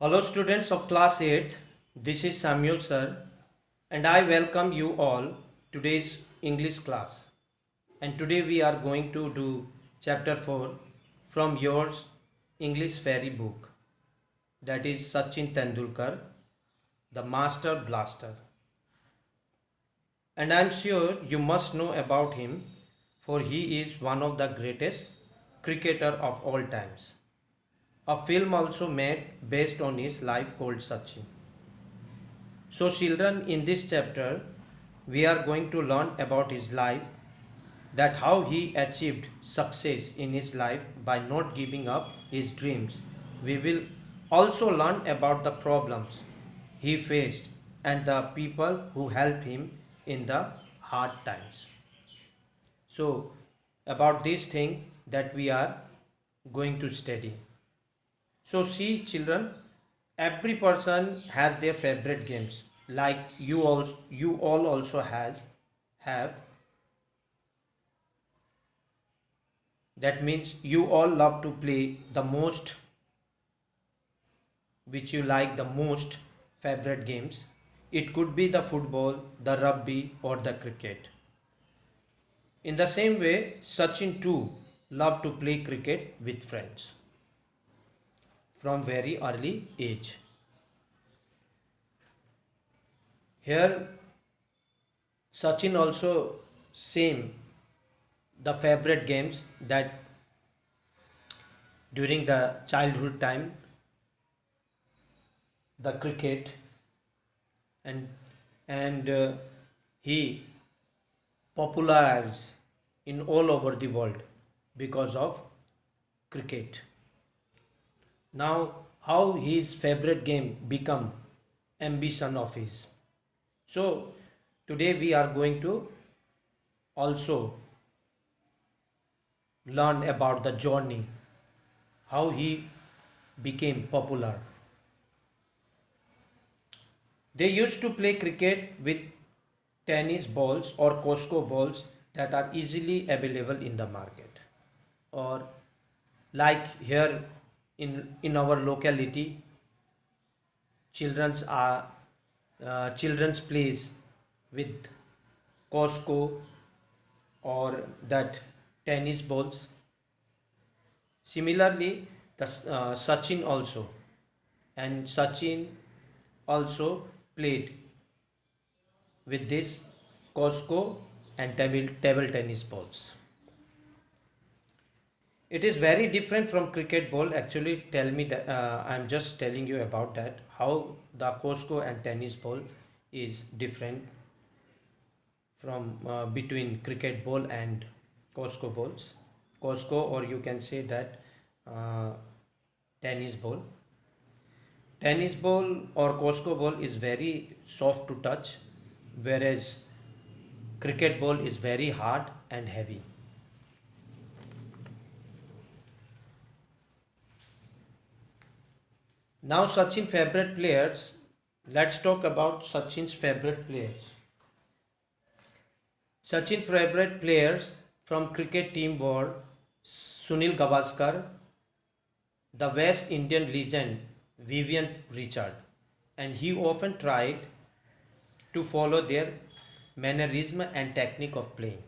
Hello students of class 8th, this is Samuel sir and I welcome you all today's English class. And today we are going to do chapter 4 from yours English fairy book, that is Sachin Tendulkar, the Master Blaster. And I am sure you must know about him, for he is one of the greatest cricketer of all times. A film also made based on his life called Sachin. So children, in this chapter we are going to learn about his life, that how he achieved success in his life by not giving up his dreams. We will also learn about the problems he faced and the people who helped him in the hard times. So about this thing that we are going to study. So see children, every person has their favorite games. Like you all also have. That means you all love to play the most, which you like the most favorite games. It could be the football, the rugby, or the cricket. In the same way, Sachin too loved to play cricket with friends from very early age. Here Sachin also same the favorite games that during the childhood time, the cricket, and he popularized in all over the world because of cricket. Now how his favorite game become ambition of his. So today we are going to also learn about the journey, how he became popular. They used to play cricket with tennis balls or Costco balls that are easily available in the market. Or like here in our locality, children's plays with Costco or that tennis balls. Similarly, the Sachin also, and Sachin also played with this Costco and table tennis balls. It is very different from cricket ball. Actually, tell me that I'm just telling you about that. How the Costco and tennis ball is different from between cricket ball and Costco balls. Costco, or you can say that uh, tennis ball. Tennis ball or Costco ball is very soft to touch, whereas cricket ball is very hard and heavy. Now Sachin favorite players. Let's talk about Sachin's favorite players. Sachin favorite players from cricket team were Sunil Gavaskar, the West Indian legend Vivian Richard, and he often tried to follow their mannerism and technique of playing.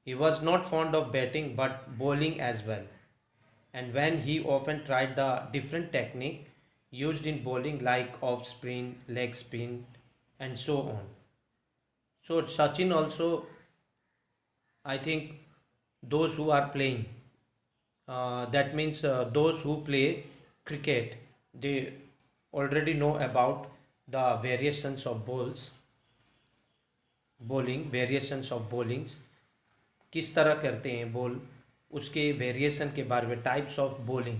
He was not fond of batting but bowling as well, and when he often tried the different technique used in bowling like off spin, leg spin, and so on. So Sachin also, I think, those who are playing, that means those who play cricket, they already know about the variations of variations of bowlings, किस तरह करते हैं ball, उसके variation के बारे में, types of bowling,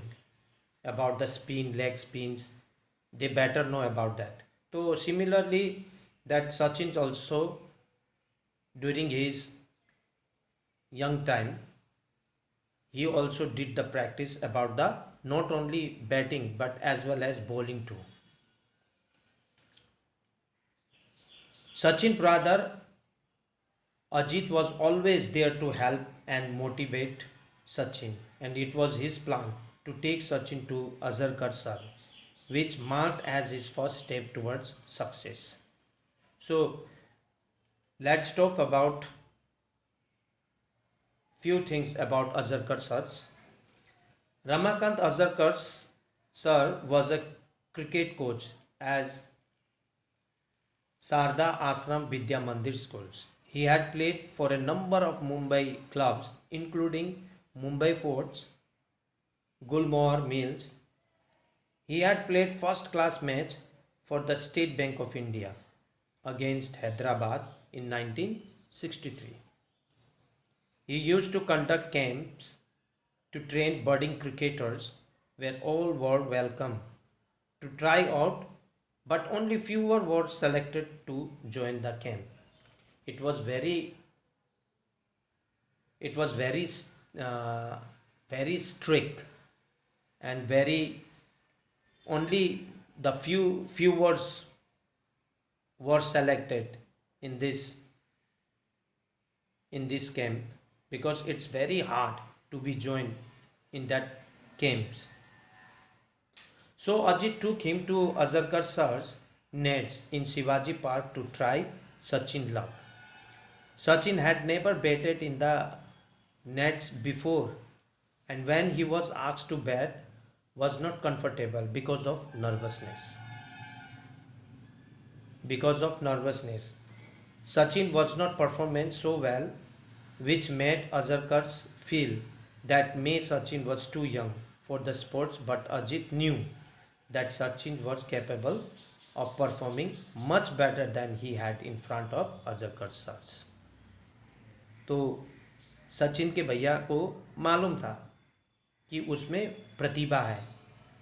about the spin, leg spins, they better know about that. So similarly, that Sachin also during his young time, he also did the practice about the not only batting but as well as bowling too. Sachin brother Ajit was always there to help and motivate Sachin, and it was his plan to take Sachin to Azarkar Sir, which marked as his first step towards success. So let's talk about few things about Azarkar Sir's. Ramakant Azarkar Sir was a cricket coach as Sarda Ashram Vidya Mandir schools. He had played for a number of Mumbai clubs, including Mumbai Forts, Gulmohar Mills. He had played first class match for the State Bank of India against Hyderabad in 1963. He used to conduct camps to train budding cricketers where all were welcome to try out, but only fewer were selected to join the camp. It was very it was uh, very strict and very only the few words were selected in this camp because it's very hard to be joined in that camps. So Ajit took him to Azarkar Sir's nets in Shivaji Park to try Sachin luck. Sachin had never batted in the nets before, and when he was asked to bat was not comfortable because of nervousness. Sachin was not performing so well, which made Azarkars feel that May Sachin was too young for the sports, but Ajit knew that Sachin was capable of performing much better than he had in front of Azarkar Sirs. तो सचिन के भैया को मालूम था कि उसमें प्रतिभा है,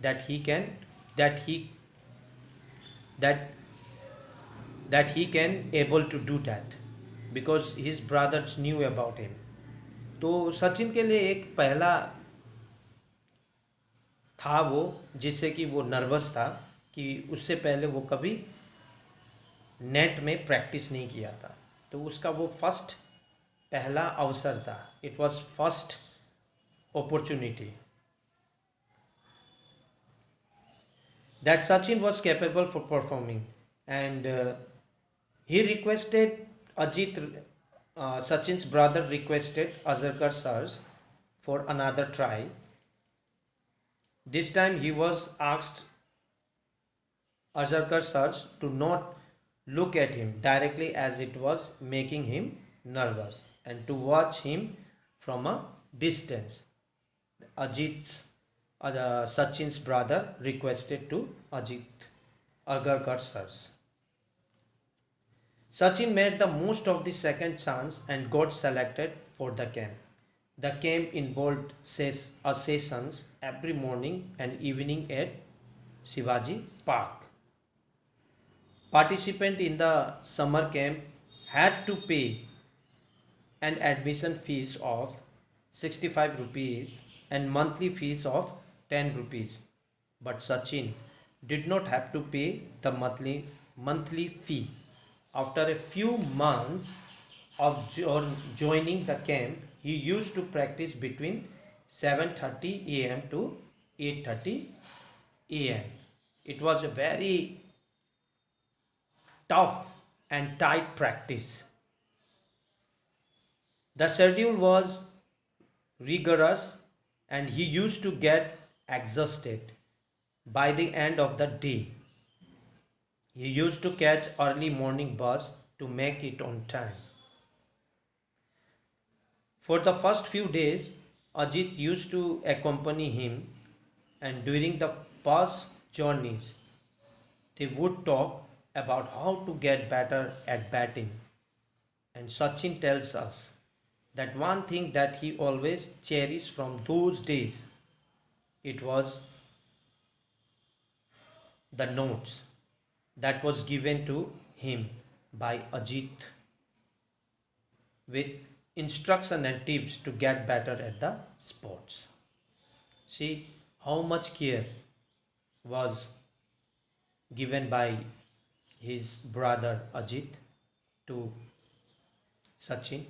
that he can that he that that he can able to do that because his brothers knew about him. तो सचिन के लिए एक पहला था वो जिससे कि वो नर्वस था कि उससे पहले वो कभी नेट में प्रैक्टिस नहीं किया था, तो उसका वो फर्स्ट पहला अवसर था. It was first opportunity that Sachin was capable for performing, and he requested Sachin's brother requested Azarkar Sirs for another try. This time he was asked Azarkar Sirs to not look at him directly as it was making him nervous and to watch him from a distance. Sachin's brother requested to Azarkar Sirs. Sachin made the most of the second chance and got selected for the camp. The camp involved sessions every morning and evening at Shivaji Park. Participants in the summer camp had to pay an admission fees of 65 rupees and monthly fees of 10 rupees. But Sachin did not have to pay the monthly fee. After a few months of joining the camp, he used to practice between 7:30 a.m. to 8:30 a.m. It was a very tough and tight practice. The schedule was rigorous and he used to get exhausted by the end of the day. He used to catch early morning bus to make it on time. For the first few days, Ajit used to accompany him, and during the past journeys, they would talk about how to get better at batting. And Sachin tells us that one thing that he always cherished from those days, it was the notes that was given to him by Ajit with instruction and tips to get better at the sports. See how much care was given by his brother Ajit to Sachin.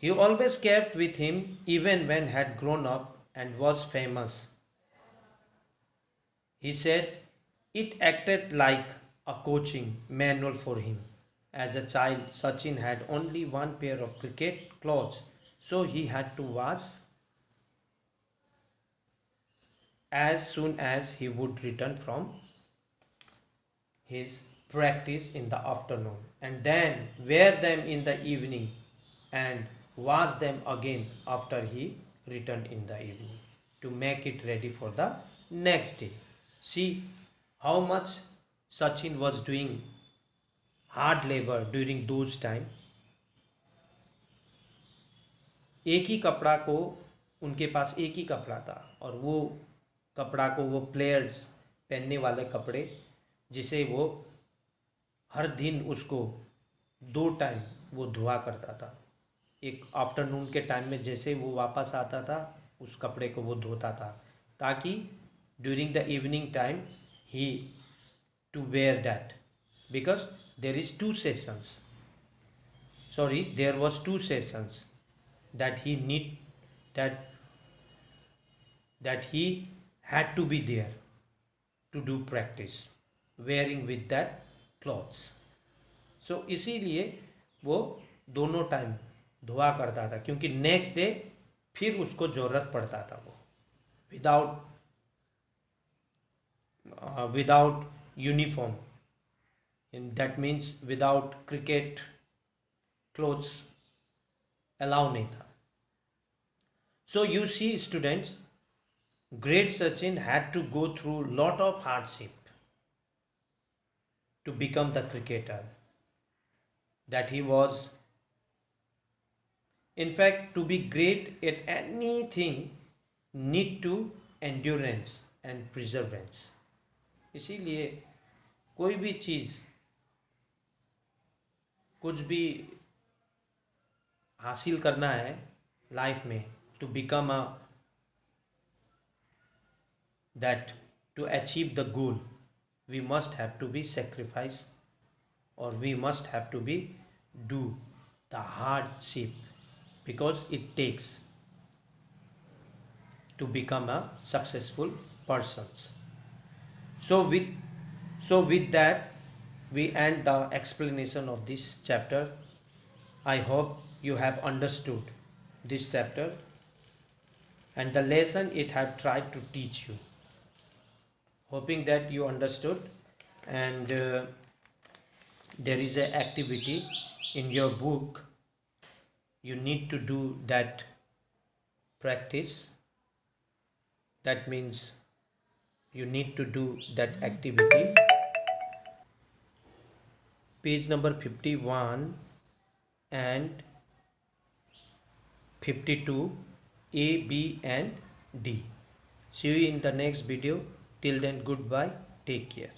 He always kept with him even when had grown up and was famous. He said it acted like a coaching manual for him. As a child, Sachin had only one pair of cricket clothes, so he had to wash as soon as he would return from his practice in the afternoon, and then wear them in the evening and wash them again after he returned in the evening to make it ready for the next day. See how much Sachin was doing hard labor during those time. एक ही कपड़ा को उनके पास एक ही कपड़ा था और वो कपड़ा को वो प्लेयर्स पहनने वाले कपड़े जिसे वो हर दिन उसको 2 टाइम वो धोआ करता था। एक आफ्टरनून के टाइम में जैसे वो वापस आता था उस कपड़े को वो धोता था ताकि during the evening time he to wear that because there is 2 sessions, sorry, there was 2 sessions that he need that that he had to be there to do practice wearing with that clothes. So इसीलिए वो दोनों time धोआ करता था क्योंकि next day फिर उसको ज़रूरत पड़ता था वो without uniform, that means without cricket clothes allow नहीं था. So you see students, great Sachin had to go through lot of hardship to become the cricketer that he was. In fact, to be great at anything need to endurance and perseverance. इसीलिए कोई भी चीज़ कुछ भी हासिल करना है life में, to become a that to achieve the goal we must have to be sacrifice or we must have to be do the hardship because it takes to become a successful person. So with that we end the explanation of this chapter. I hope you have understood this chapter and the lesson it have tried to teach you. Hoping that you understood, and there is an activity in your book. You need to do that practice. That means you need to do that activity. Page number 51 and 52, A, B and D. See you in the next video. Till then, goodbye. Take care.